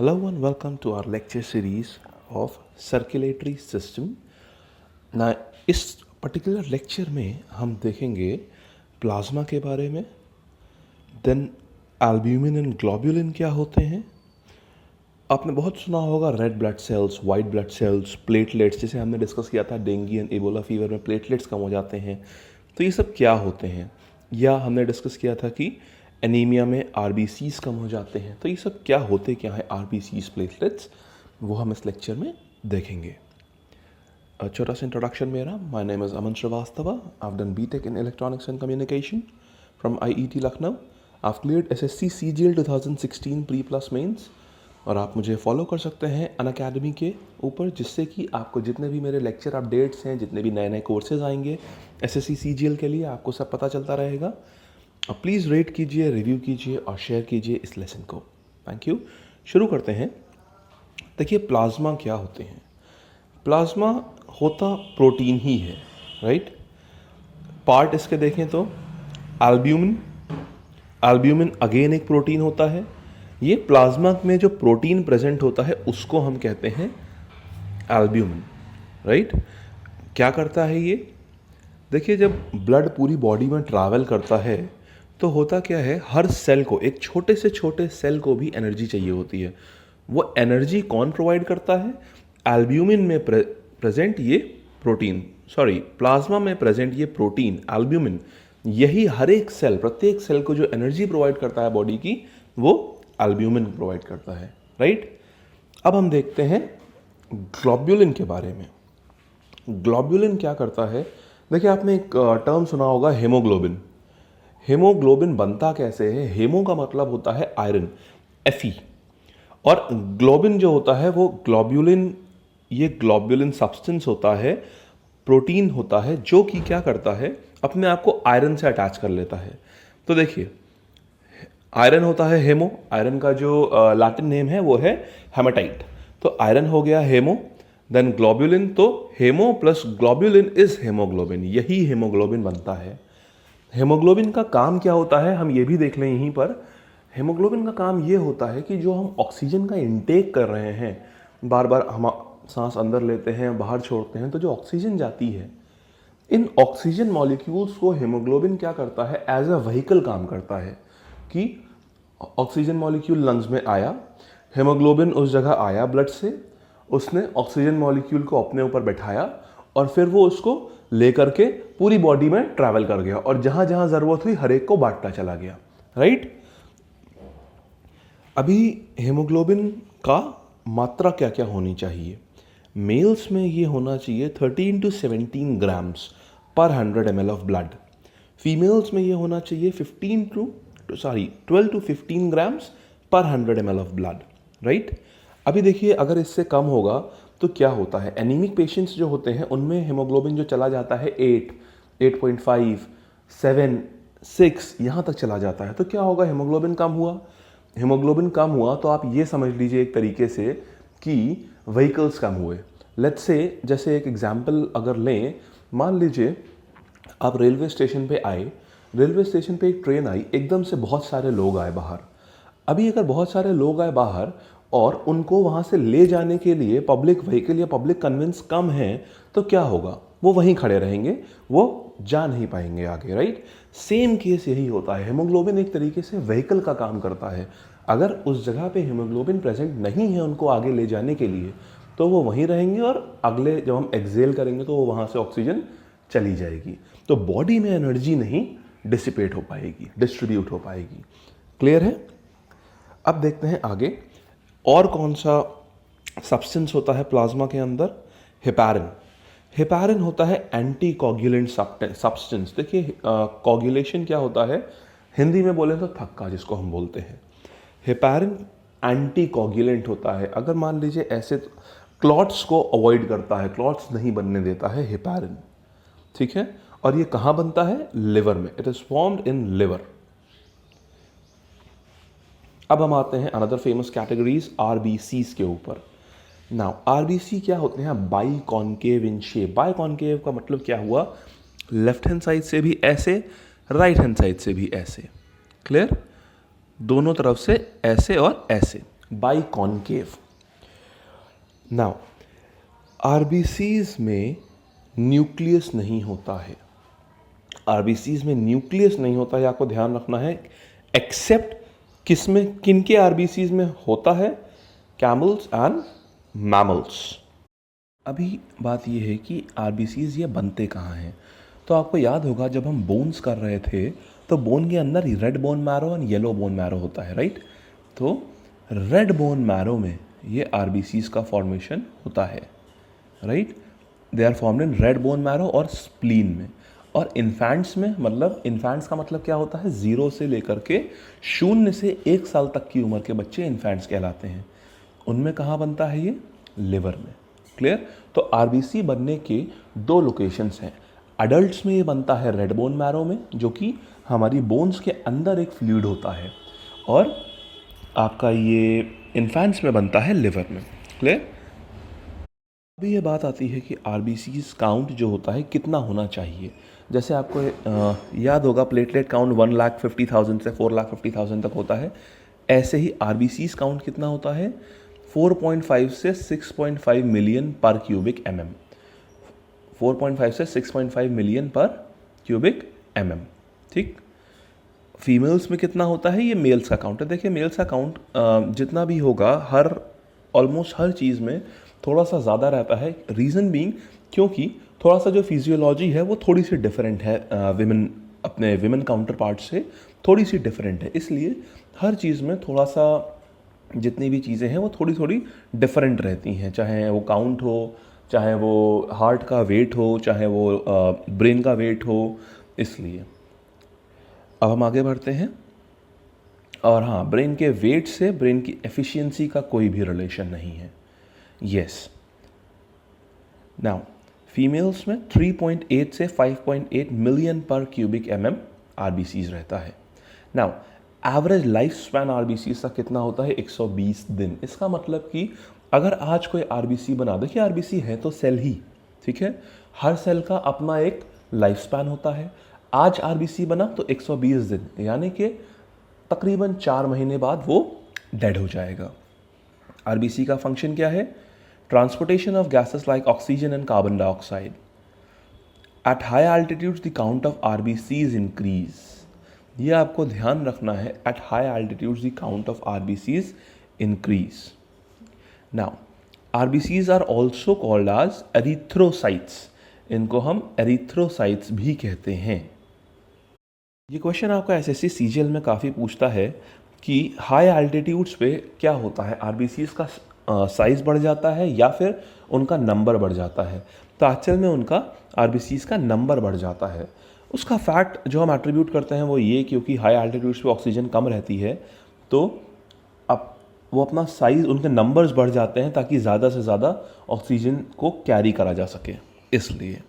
Hello and welcome to our lecture series of circulatory system. ना इस particular lecture में हम देखेंगे प्लाज्मा के बारे में, देन एल्ब्यूमिन एंड ग्लोब्यूलिन क्या होते हैं। आपने बहुत सुना होगा red blood cells, white blood sales, platelets, जैसे हमने डिस्कस किया था डेंगू एंड एबोला फीवर में प्लेटलेट्स कम हो जाते हैं। तो ये सब क्या होते हैं, या हमने डिस्कस किया था कि एनीमिया में आरबीसीज कम हो जाते हैं। तो ये सब क्या होते क्या है आरबीसीज, प्लेटलेट्स, वो हम इस लेक्चर में देखेंगे। छोटा सा इंट्रोडक्शन मेरा, my name is Aman Srivastava. I have done BTech in electronics and communication from IET Lucknow. I have cleared SSC CGL 2016 pre plus mains. और आप मुझे फॉलो कर सकते हैं अनअकैडमी के ऊपर, जिससे कि आपको जितने भी मेरे लेक्चर अपडेट्स हैं, जितने भी नए नए कोर्सेज आएंगे एसएससी सीजीएल के लिए, आपको सब पता चलता रहेगा। प्लीज़ रेट कीजिए, रिव्यू कीजिए और शेयर कीजिए इस लेसन को। Thank you. शुरू करते हैं। देखिए प्लाज्मा क्या होते हैं। प्लाज्मा होता प्रोटीन ही है, राइट। पार्ट इसके देखें तो एल्ब्यूमिन, एल्ब्यूमिन अगेन एक प्रोटीन होता है। ये प्लाज्मा में जो प्रोटीन प्रेजेंट होता है उसको हम कहते हैं एल्ब्यूमिन, राइट। क्या करता है ये, देखिए जब ब्लड पूरी बॉडी में ट्रैवल करता है तो होता क्या है, हर सेल को, एक छोटे से छोटे सेल को भी एनर्जी चाहिए होती है। वो एनर्जी कौन प्रोवाइड करता है, एल्ब्यूमिन में प्रेजेंट ये प्रोटीन, प्लाज्मा में प्रेजेंट ये प्रोटीन एल्ब्यूमिन, यही हर एक सेल, प्रत्येक सेल को जो एनर्जी प्रोवाइड करता है बॉडी की, वो एल्ब्यूमिन प्रोवाइड करता है, राइट। अब हम देखते हैं ग्लोब्यूलिन के बारे में। ग्लोब्यूलिन क्या करता है, देखिए आपने एक टर्म सुना होगा हेमोग्लोबिन। हेमोग्लोबिन बनता कैसे है, हेमो का मतलब होता है आयरन, Fe, और ग्लोबिन जो होता है वो ग्लोब्यूलिन, ये ग्लोब्यूलिन सब्सटेंस होता है, प्रोटीन होता है, जो कि क्या करता है, अपने आप को आयरन से अटैच कर लेता है। तो देखिए आयरन होता है हेमो, आयरन का जो लैटिन नेम है वो है हेमाटाइट। तो आयरन हो गया हेमो, देन ग्लोब्यूलिन, तो haemo plus globulin is haemoglobin, यही हेमोग्लोबिन बनता है। हेमोग्लोबिन का काम क्या होता है हम ये भी देख लें यहीं पर। हेमोग्लोबिन का काम ये होता है कि जो हम ऑक्सीजन का इंटेक कर रहे हैं, बार बार हम सांस अंदर लेते हैं बाहर छोड़ते हैं, तो जो ऑक्सीजन जाती है, इन ऑक्सीजन मॉलिक्यूल्स को हेमोग्लोबिन क्या करता है, एज अ व्हीकल काम करता है कि ऑक्सीजन मॉलिक्यूल लंग्स में आया, हेमोग्लोबिन उस जगह आया ब्लड से, उसने ऑक्सीजन मॉलिक्यूल को अपने ऊपर बैठाया और फिर वो उसको लेकर के पूरी बॉडी में ट्रैवल कर गया और जहां जहां जरूरत हुई हर एक को बांटता चला गया, राइट। अभी हेमोग्लोबिन का मात्रा क्या क्या होनी चाहिए, मेल्स में ये होना चाहिए 13 to 17 ग्राम्स पर 100 ml ऑफ ब्लड। फीमेल्स में ये होना चाहिए 12 to 15 ग्राम्स पर 100 ml ऑफ ब्लड, राइट। अभी देखिए अगर इससे कम होगा तो क्या होता है, एनीमिक पेशेंट्स जो होते हैं उनमें हेमोग्लोबिन जो चला जाता है 8, 8.5, 7, 6 यहाँ तक चला जाता है। तो क्या होगा, हेमोग्लोबिन कम हुआ। हेमोग्लोबिन कम हुआ तो आप ये समझ लीजिए एक तरीके से कि व्हीकल्स कम हुए। लेट्स से, जैसे एक एग्जांपल अगर लें, मान लीजिए आप रेलवे स्टेशन पे आए, रेलवे स्टेशन पे एक ट्रेन आई, एकदम से बहुत सारे लोग आए बाहर। अभी अगर बहुत सारे लोग आए बाहर और उनको वहाँ से ले जाने के लिए पब्लिक व्हीकल या पब्लिक कन्वेंस कम है, तो क्या होगा, वो वहीं खड़े रहेंगे, वो जा नहीं पाएंगे आगे, राइट। सेम केस यही होता है, हेमोग्लोबिन एक तरीके से व्हीकल का काम करता है। अगर उस जगह पे हेमोग्लोबिन प्रेजेंट नहीं है उनको आगे ले जाने के लिए, तो वो वहीं रहेंगे और अगले जब हम एक्सहेल करेंगे तो वो वहाँ से ऑक्सीजन चली जाएगी। तो बॉडी में एनर्जी नहीं डिसिपेट हो पाएगी, डिस्ट्रीब्यूट हो पाएगी। क्लियर है। अब देखते हैं आगे और कौन सा सब्सटेंस होता है प्लाज्मा के अंदर। हेपारिन। हेपारिन होता है एंटी कोगुलेंट सब्सटेंस। देखिए कोगुलेशन क्या होता है, हिंदी में बोले तो थक्का जिसको हम बोलते हैं। हेपारिन एंटी कोगुलेंट होता है। अगर मान लीजिए ऐसे क्लॉट्स को अवॉइड करता है, क्लॉट्स नहीं बनने देता है हेपारिन, ठीक है। और ये कहाँ बनता है, लिवर में। It is formed in liver. अब हम आते हैं अनदर फेमस कैटेगरीज आरबीसीज के ऊपर। नाउ आरबीसी क्या होते हैं, by concave in shape. By concave का मतलब क्या हुआ, लेफ्ट हैंड साइड से भी ऐसे, राइट हैंड साइड से भी ऐसे। क्लियर, दोनों तरफ से ऐसे और ऐसे। बाइकॉन्केव। नाउ आरबीसीज में न्यूक्लियस नहीं होता है, आरबीसीज में न्यूक्लियस नहीं होता है, आपको ध्यान रखना है। एक्सेप्ट किसमें, किनके आरबीसीज में होता है? Camels and mammals. अभी बात यह है कि आरबीसीज ये बनते कहाँ हैं। तो आपको याद होगा जब हम बोन्स कर रहे थे तो बोन के अंदर red bone marrow and yellow bone marrow होता है, राइट? तो रेड बोन मैरो में ये आरबीसीज का फॉर्मेशन होता है, right? They are formed in red bone marrow और स्प्लीन में। और इन्फेंट्स में, मतलब इन्फेंट्स का मतलब क्या होता है? 0 से लेकर के 0 से 1 साल तक की उम्र के बच्चे इन्फेंट्स कहलाते हैं। उनमें कहाँ बनता है ये? लिवर में। क्लियर? तो आरबीसी बनने के 2 लोकेशंस हैं। अडल्ट्स में ये बनता है रेड बोन मैरो में, जो कि हमारी बोन्स के अंदर एक फ्लूइड होता है, और आपका ये इन्फेंट्स में बनता है लिवर में। क्लियर? अभी ये बात आती है कि आरबीसीज काउंट जो होता है कितना होना चाहिए। जैसे आपको याद होगा प्लेटलेट काउंट 1,50,000 से 4,50,000 तक होता है। ऐसे ही आरबीसीज काउंट कितना होता है? 4.5 से 6.5 मिलियन पर क्यूबिक एमएम। 4.5 से 6.5 मिलियन पर क्यूबिक एमएम। ठीक? फीमेल्स में कितना होता है? ये मेल्स का काउंट है। देखिए मेल्स का काउंट जितना भी होगा ऑलमोस्ट हर चीज़ में थोड़ा सा ज़्यादा रहता है। रीज़न बीइंग क्योंकि थोड़ा सा जो फिजियोलॉजी है वो थोड़ी सी डिफरेंट है, अपने विमेन काउंटर पार्ट से थोड़ी सी डिफरेंट है, इसलिए हर चीज़ में थोड़ा सा जितनी भी चीज़ें हैं वो थोड़ी थोड़ी डिफरेंट रहती हैं, चाहे वो काउंट हो, चाहे वो हार्ट का वेट हो, चाहे वो ब्रेन का वेट हो। इसलिए अब हम आगे बढ़ते हैं। और हाँ, ब्रेन के वेट से ब्रेन की एफिशिएंसी का कोई भी रिलेशन नहीं है। यस। नाउ फीमेल्स में 3.8 से 5.8 मिलियन पर क्यूबिक एमएम आरबीसीज रहता है। Now average life span RBCs का कितना होता है? 120 दिन। इसका मतलब कि अगर आज कोई आरबीसी बना, देखिए आरबीसी है तो सेल ही, ठीक है? हर सेल का अपना एक लाइफ स्पैन होता है। आज आरबीसी बना तो 120 दिन, यानी कि तकरीबन 4 महीने बाद वो डेड हो जाएगा। आरबीसी का फंक्शन क्या है? Transportation of gases like oxygen and carbon dioxide. At high altitudes the count of RBCs increase. ये आपको ध्यान रखना है, at high altitudes the count of RBCs increase. Now RBCs are also called as erythrocytes. इनको हम erythrocytes भी कहते हैं। ये क्वेश्चन आपका एसएससी सीजीएल में काफ़ी पूछता है कि हाई एल्टीट्यूड्स पे क्या होता है, आरबीसीज का साइज़ बढ़ जाता है या फिर उनका नंबर बढ़ जाता है? तो एक्चुअल में उनका आरबीसीज का नंबर बढ़ जाता है। उसका फैक्ट जो हम एट्रीब्यूट करते हैं वो ये, क्योंकि हाई एल्टीट्यूड्स पे ऑक्सीजन कम रहती है तो अब वो अपना साइज़, उनके नंबर्स बढ़ जाते हैं ताकि ज़्यादा से ज़्यादा ऑक्सीजन को कैरी करा जा सके, इसलिए।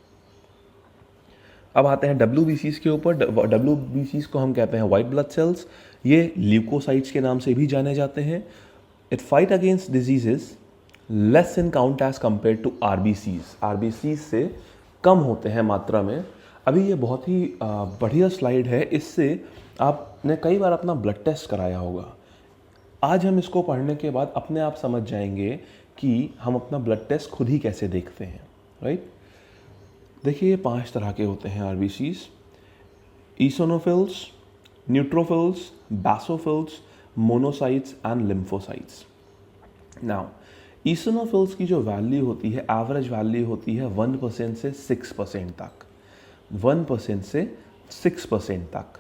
अब आते हैं डब्ल्यूबीसीज के ऊपर। डब्ल्यूबीसीज को हम कहते हैं वाइट ब्लड सेल्स। ये ल्यूकोसाइट्स के नाम से भी जाने जाते हैं। It fight against diseases less in count as compare to RBCs. RBCs से कम होते हैं मात्रा में। अभी ये बहुत ही बढ़िया स्लाइड है, इससे आपने कई बार अपना ब्लड टेस्ट कराया होगा। आज हम इसको पढ़ने के बाद अपने आप समझ जाएंगे कि हम अपना ब्लड टेस्ट खुद ही कैसे देखते हैं, राइट? देखिए ये 5 तरह के होते हैं RBCs: eosinophils, neutrophils, basophils, monocytes and lymphocytes. Now eosinophils की जो वैल्यू होती है, एवरेज वैल्यू होती है 1% से 6% तक। 1% से 6% तक।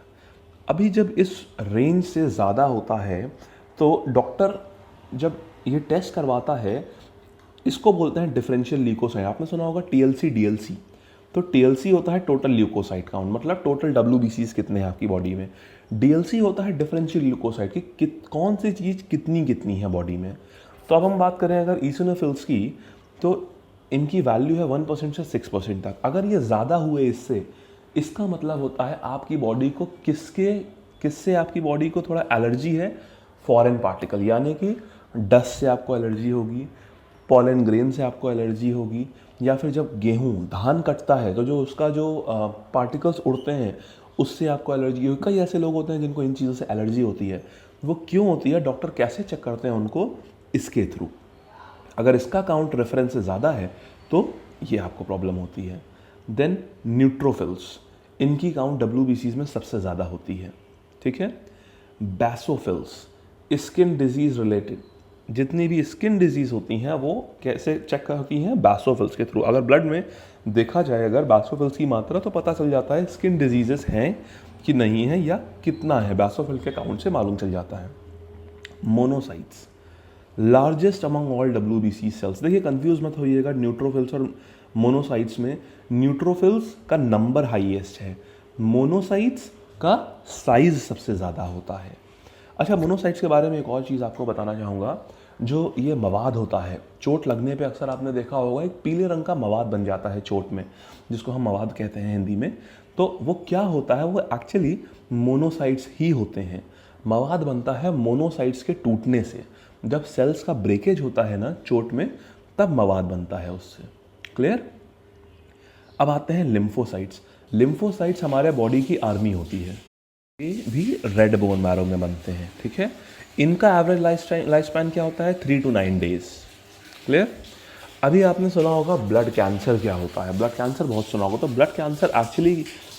अभी जब इस रेंज से ज़्यादा होता है तो डॉक्टर जब ये टेस्ट करवाता है, इसको बोलते हैं डिफरेंशियल ल्यूकोसाइट। आपने सुना होगा टीएलसी, डीएलसी। तो टीएलसी होता है टोटल ल्यूकोसाइट काउंट, मतलब टोटल डब्ल्यूबीसीज कितने हैं आपकी बॉडी में। डीएलसी होता है डिफरेंशियल ल्यूकोसाइट की कौन सी चीज़ कितनी कितनी है बॉडी में। तो अब हम बात करें अगर ईसोनोफिल्स की, तो इनकी वैल्यू है 1% से 6% तक। अगर ये ज़्यादा हुए इससे, इसका मतलब होता है आपकी बॉडी को किससे आपकी बॉडी को थोड़ा एलर्जी है? फॉरेन पार्टिकल, यानी कि डस्ट से आपको एलर्जी होगी, पॉलन ग्रेन से आपको एलर्जी होगी, या फिर जब गेहूँ धान कटता है तो जो उसका जो पार्टिकल्स उड़ते हैं उससे आपको एलर्जी होगी। कई ऐसे लोग होते हैं जिनको इन चीज़ों से एलर्जी होती है। वो क्यों होती है, डॉक्टर कैसे चेक करते हैं उनको, इसके थ्रू। अगर इसका काउंट रेफरेंस से ज़्यादा है तो ये आपको प्रॉब्लम होती है। देन न्यूट्रोफिल्स, इनकी काउंट WBCs में सबसे ज़्यादा होती है, ठीक है। बैसोफिल्स, स्किन डिजीज़ रिलेटेड, जितनी भी स्किन डिजीज़ होती हैं वो कैसे चेक होती हैं, बैसोफिल्स के थ्रू। अगर ब्लड में देखा जाए अगर बैसोफिल्स की मात्रा, तो पता चल जाता है स्किन डिजीजेस हैं कि नहीं है, या कितना है, बैसोफिल के काउंट से मालूम चल जाता है। Monocytes, largest among all WBC cells. देखिए कंफ्यूज मत होइएगा, न्यूट्रोफिल्स और मोनोसाइट्स में न्यूट्रोफिल्स का नंबर हाईएस्ट है, मोनोसाइट्स का साइज सबसे ज़्यादा होता है। अच्छा, मोनोसाइट्स के बारे में एक और चीज़ आपको बताना चाहूँगा, जो ये मवाद होता है, चोट लगने पे अक्सर आपने देखा होगा एक पीले रंग का मवाद बन जाता है चोट में, जिसको हम मवाद कहते हैं हिंदी में। तो वो क्या होता है, वो एक्चुअली मोनोसाइट्स ही होते हैं। मवाद बनता है मोनोसाइट्स के टूटने से। जब सेल्स का ब्रेकेज होता है ना चोट में, तब मवाद बनता है उससे। क्लियर। अब आते हैं लिम्फोसाइट्स। लिम्फोसाइट्स हमारे बॉडी की आर्मी होती है, ये भी रेड बोन मैरो में बनते हैं, ठीक है। इनका एवरेज लाइफ स्पैन क्या होता है, 3 to 9 days। क्लियर। अभी आपने सुना होगा ब्लड कैंसर क्या होता है, ब्लड कैंसर बहुत सुना होगा। तो blood cancer actually,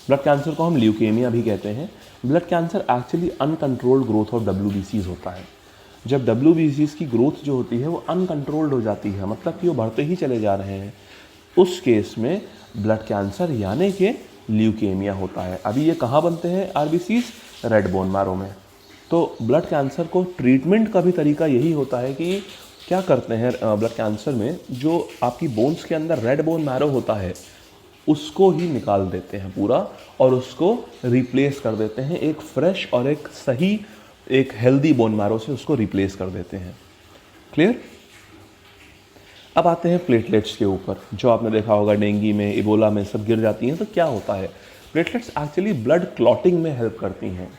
blood cancer को हम ल्यूकेमिया भी कहते हैं। Blood cancer actually uncontrolled growth of WBCs होता है। जब WBCs की ग्रोथ जो होती है वो अनकंट्रोल्ड हो जाती है, मतलब कि वो बढ़ते ही चले जा रहे हैं, उस केस में ब्लड कैंसर यानी कि ल्यूकेमिया होता है। अभी ये कहाँ बनते हैं RBCs, रेड बोन मैरो में। तो ब्लड कैंसर को ट्रीटमेंट का भी तरीका यही होता है कि क्या करते हैं ब्लड कैंसर में, जो आपकी बोन्स के अंदर रेड बोन मैरो होता है उसको ही निकाल देते हैं पूरा, और उसको रिप्लेस कर देते हैं एक फ्रेश और एक सही, एक हेल्दी बोन मैरो से उसको रिप्लेस कर देते हैं। क्लियर। अब आते हैं प्लेटलेट्स के ऊपर, जो आपने देखा होगा डेंगू में, इबोला में सब गिर जाती हैं। तो क्या होता है, प्लेटलेट्स एक्चुअली ब्लड क्लॉटिंग में हेल्प करती हैं।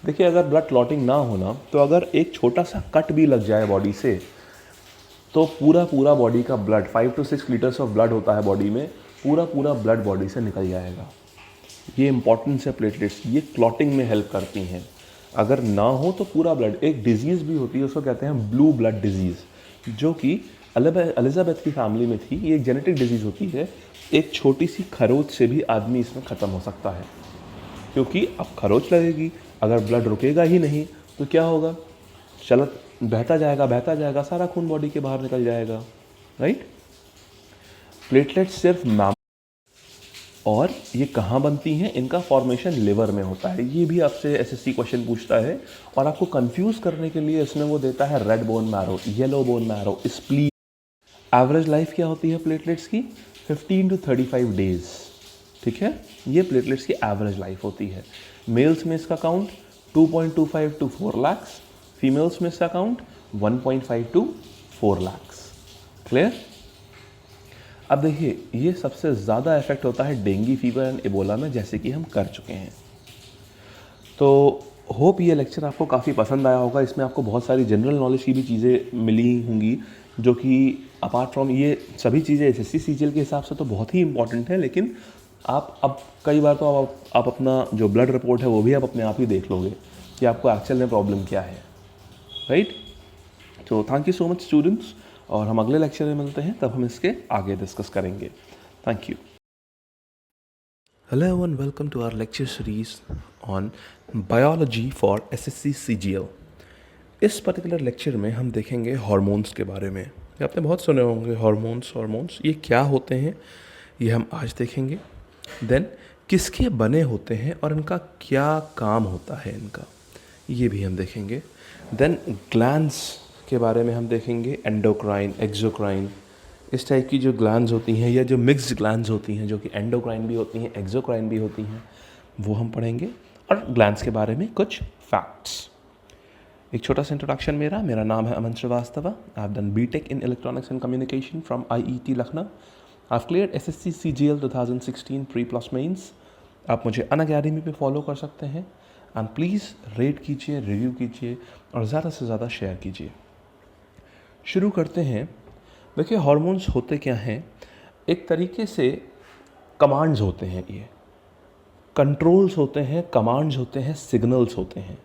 देखिए अगर ब्लड क्लॉटिंग ना होना, तो अगर एक छोटा सा कट भी लग जाए बॉडी से, तो पूरा बॉडी का blood, 5 to 6 litres of blood होता है बॉडी में, पूरा ब्लड बॉडी से निकल जाएगा। ये इंपॉर्टेंस है प्लेटलेट्स, ये क्लॉटिंग में हेल्प करती हैं। अगर ना हो तो पूरा ब्लड, एक डिजीज़ भी होती है उसको कहते हैं ब्लू ब्लड डिजीज़, जो कि एलिजाबेथ की फैमिली में थी। ये एक जेनेटिक डिजीज़ होती है, एक छोटी सी खरोच से भी आदमी इसमें ख़त्म हो सकता है, क्योंकि अब खरोच लगेगी, अगर ब्लड रुकेगा ही नहीं तो क्या होगा, चलत बहता जाएगा, सारा खून बॉडी के बाहर निकल जाएगा, राइट। प्लेटलेट्स सिर्फ और ये कहाँ बनती हैं, इनका फॉर्मेशन लिवर में होता है। ये भी आपसे SSC क्वेश्चन पूछता है, और आपको कंफ्यूज करने के लिए इसमें वो देता है red bone marrow, yellow bone marrow, spleen. Average life क्या होती है प्लेटलेट्स की, 15 to 35 days, ठीक है। ये प्लेटलेट्स की एवरेज लाइफ होती है। मेल्स में इसका काउंट 2.25 to 4 lakhs, फीमेल्स में इसका काउंट 1.5 to 4 lakhs। क्लियर। अब देखिए ये सबसे ज़्यादा इफेक्ट होता है डेंगू फीवर एंड इबोला में, जैसे कि हम कर चुके हैं। तो होप ये लेक्चर आपको काफ़ी पसंद आया होगा। इसमें आपको बहुत सारी जनरल नॉलेज की भी चीज़ें मिली होंगी, जो कि अपार्ट फ्रॉम ये सभी चीज़ें SSC CGL के हिसाब से तो बहुत ही इंपॉर्टेंट है, लेकिन आप अब कई बार तो आप अपना जो ब्लड रिपोर्ट है वो भी आप अपने आप ही देख लोगे कि आपको एक्चुअल में प्रॉब्लम क्या है, राइट। तो thank you so much students, और हम अगले लेक्चर में मिलते हैं, तब हम इसके आगे डिस्कस करेंगे। Thank you. Hello and welcome to our lecture series on biology for SSC CGL। इस पर्टिकुलर लेक्चर में हम देखेंगे हार्मोन्स के बारे में। ये आपने बहुत सुने होंगे, हार्मोन्स ये क्या होते हैं, ये हम आज देखेंगे। देन किसके बने होते हैं और इनका क्या काम होता है इनका, ये भी हम देखेंगे। देन ग्लैंड्स के बारे में हम देखेंगे, एंडोक्राइन, एक्सोक्राइन, इस टाइप की जो ग्लैंड्स होती हैं, या जो मिक्स्ड ग्लैंड्स होती हैं, जो कि एंडोक्राइन भी होती हैं, एक्सोक्राइन भी होती हैं, वो हम पढ़ेंगे। और ग्लैंड्स के बारे में कुछ फैक्ट्स। एक छोटा सा इंट्रोडक्शन मेरा नाम है Aman Srivastava. I have done BTech in electronics and communication from IET Lucknow. I have cleared SSC CGL 2016 pre+ mains. आप मुझे अनअकैडमी पे फॉलो कर सकते हैं, एंड प्लीज़ रेट कीजिए, रिव्यू कीजिए, और ज़्यादा से ज़्यादा शेयर कीजिए। शुरू करते हैं। देखिए हार्मोन्स होते क्या हैं, एक तरीके से कमांड्स होते हैं, ये कंट्रोल्स होते हैं, कमांड्स होते हैं, सिग्नल्स होते हैं।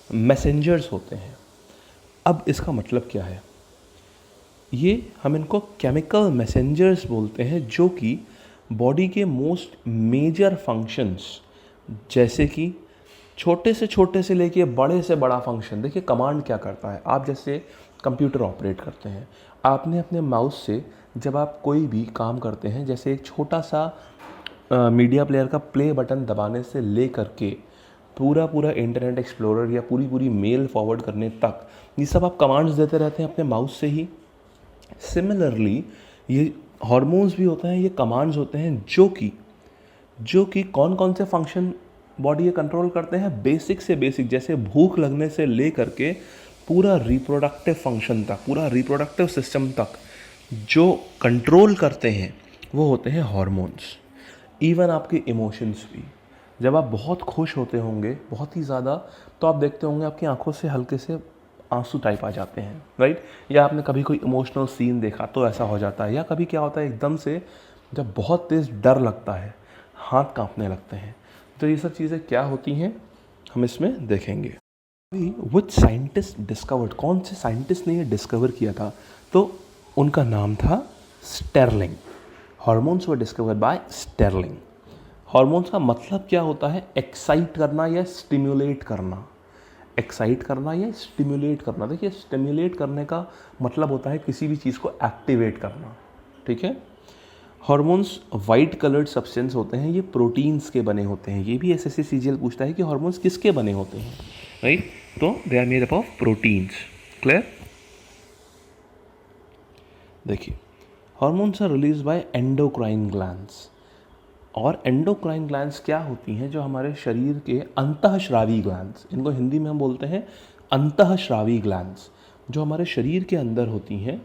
मैसेंजर्स होते हैं। अब इसका मतलब क्या है? ये हम इनको केमिकल मैसेंजर्स बोलते हैं, जो कि बॉडी के मोस्ट मेजर फंक्शंस, जैसे कि छोटे से लेके बड़े से बड़ा फंक्शन। देखिए कमांड क्या करता है, आप जैसे कंप्यूटर ऑपरेट करते हैं, आपने अपने माउस से जब आप कोई भी काम करते हैं, जैसे एक छोटा सा मीडिया प्लेयर का प्ले बटन दबाने से ले करके पूरा इंटरनेट एक्सप्लोरर या पूरी मेल फॉरवर्ड करने तक, ये सब आप कमांड्स देते रहते हैं अपने माउस से ही। सिमिलरली ये हार्मोन्स भी होते हैं, ये कमांड्स होते हैं जो कि कौन कौन से फंक्शन बॉडी ये कंट्रोल करते हैं। बेसिक से बेसिक, जैसे भूख लगने से ले करके पूरा रिप्रोडक्टिव फंक्शन तक, पूरा रिप्रोडक्टिव सिस्टम तक जो कंट्रोल करते हैं वो होते हैं हार्मोन्स। इवन आपके इमोशंस भी, जब आप बहुत खुश होते होंगे बहुत ही ज़्यादा, तो आप देखते होंगे आपकी आंखों से हल्के से आंसू टाइप आ जाते हैं, राइट। या आपने कभी कोई इमोशनल सीन देखा तो ऐसा हो जाता है। या कभी क्या होता है, एकदम से जब बहुत तेज़ डर लगता है हाथ कांपने लगते हैं। तो ये सब चीज़ें क्या होती हैं हम इसमें देखेंगे। विच साइंटिस्ट डिस्कवर्ड, कौन से साइंटिस्ट ने ये डिस्कवर किया था? तो उनका नाम था Starling. Hormones were discovered by Starling. Hormones का मतलब क्या होता है? एक्साइट करना या स्टिम्युलेट करना। एक्साइट करना या स्टिम्युलेट करना। देखिए स्टिम्युलेट करने का मतलब होता है किसी भी चीज़ को एक्टिवेट करना, ठीक है। हार्मोन्स वाइट कलर्ड सब्सटेंस होते हैं, ये प्रोटीन्स के बने होते हैं। ये भी एसएससी सीजीएल पूछता है कि हार्मोन्स किसके बने होते हैं, राइट। तो they are made up of proteins. Clear? देखिए hormones are release by endocrine glands. और एंडोक्राइन ग्लैंड्स क्या होती हैं? जो हमारे शरीर के अंतःस्रावी ग्लैंड्स, इनको हिंदी में हम बोलते हैं अंतःस्रावी ग्लैंड्स, जो हमारे शरीर के अंदर होती हैं।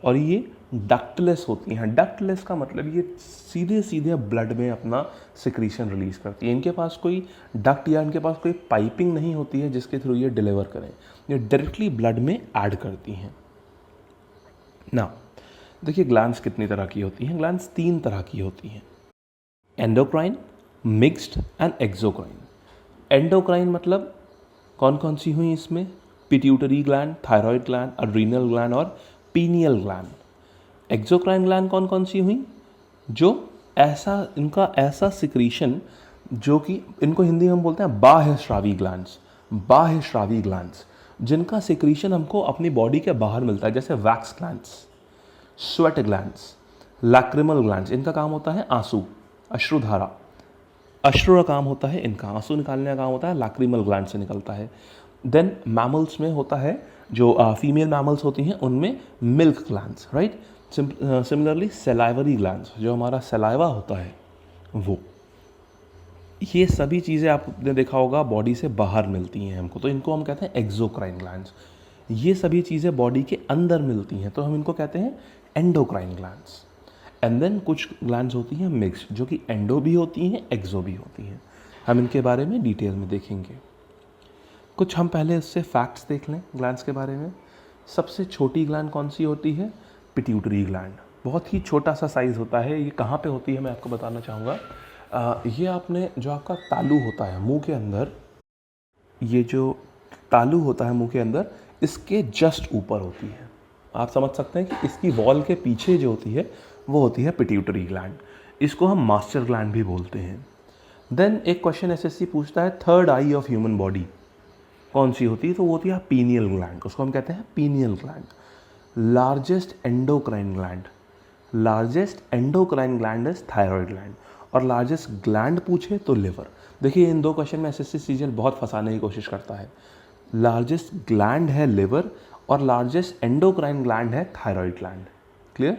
और ये डक्टलेस होती हैं। डक्टलेस का मतलब ये सीधे सीधे ब्लड में अपना सिक्रीशन रिलीज करती है। इनके पास कोई डक्ट या इनके पास कोई पाइपिंग नहीं होती है जिसके थ्रू ये डिलीवर करें। ये डायरेक्टली ब्लड में ऐड करती हैं ना। देखिए ग्लैंड्स कितनी तरह की होती हैं? ग्लैंड्स 3 तरह की होती हैं, endocrine, mixed and exocrine. Endocrine मतलब कौन कौन सी हुई इसमें? Pituitary gland, thyroid gland, adrenal gland और पीनियल ग्लैंड। एक्सोक्राइन ग्लैंड कौन कौन सी हुई? जो इनका ऐसा सिक्रीशन जो कि इनको हिंदी में हम बोलते हैं बाह्यस्रावी ग्लैंड्स। बाह्यस्रावी ग्लैंड्स जिनका सिक्रीशन हमको अपनी बॉडी के बाहर मिलता है, जैसे wax glands, sweat glands, lacrimal glands. इनका काम होता है आंसू, अश्रुधारा। अश्रु का काम होता है इनका, आंसू निकालने का काम होता है लैक्रिमल ग्लैंड से निकलता है। देन मैमल्स में होता है, जो फीमेल मैमल्स होती हैं उनमें milk glands, right. Similarly salivary glands, जो हमारा सेलाइवा होता है वो। ये सभी चीज़ें आपने देखा होगा बॉडी से बाहर मिलती हैं हमको, तो इनको हम कहते हैं एक्सोक्राइन ग्लैंड्स। ये सभी चीज़ें बॉडी के अंदर मिलती हैं, तो हम इनको कहते हैं एंडोक्राइन ग्लैंड्स। एंड देन कुछ ग्लैंड्स होती हैं मिक्स, जो कि एंडो भी होती हैं, एक्सो भी होती हैं। हम इनके बारे में डिटेल में देखेंगे। कुछ हम पहले इससे फैक्ट्स देख लें ग्लैंड्स के बारे में। सबसे छोटी ग्लैंड कौन सी होती है? Pituitary gland. बहुत ही छोटा सा साइज़ होता है। ये कहाँ पे होती है मैं आपको बताना चाहूँगा। ये आपने जो आपका तालू होता है मुंह के अंदर, ये जो तालू होता है मुंह के अंदर, इसके जस्ट ऊपर होती है। आप समझ सकते हैं कि इसकी वॉल के पीछे जो होती है वो होती है पिट्यूटरी ग्लैंड। इसको हम मास्टर ग्लैंड भी बोलते हैं। देन एक क्वेश्चन एसएससी पूछता है, third I of human body कौन सी होती है? तो वो होती है पीनियल ग्लैंड। उसको हम कहते हैं pineal gland. Largest endocrine gland, largest endocrine gland is thyroid gland. और लार्जेस्ट ग्लैंड पूछे तो लिवर। देखिए इन 2 क्वेश्चन में एसएससी सीजीएल बहुत फंसाने की कोशिश करता है। लार्जेस्ट ग्लैंड है लिवर और लार्जेस्ट एंडोक्राइन ग्लैंड है थायराइड ग्लैंड। क्लियर?